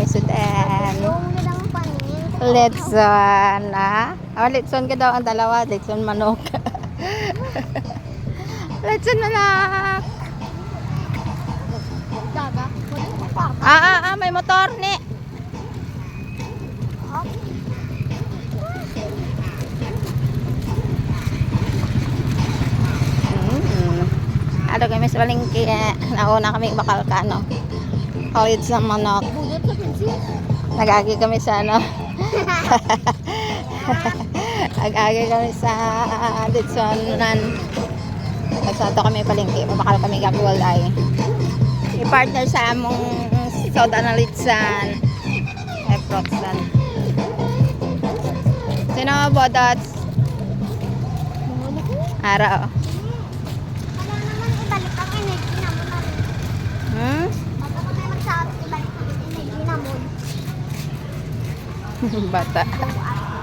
kami sudan. Yung nilang panin. Letson, ah? Oh, letson ka daw ang dalawa. Letson manok. Letson manok. Daga. May motor ni. Ano kami sa palengke. Nauna kami bakal ka, no? Ulit sa manok. Budot sa pinsin. Nag-agi kami sa ano. Nag-agi kami sa Litsonan. Nagsato kami palengke. Mabakal kami gagawalay. I-partner sa among soda na Litsan. Efrotsan. Sino bodots? Araw. Wala naman ibalik ang energy na mo na rin. Pag ako naman sa ibalik ang energy na mo. Bata. Yung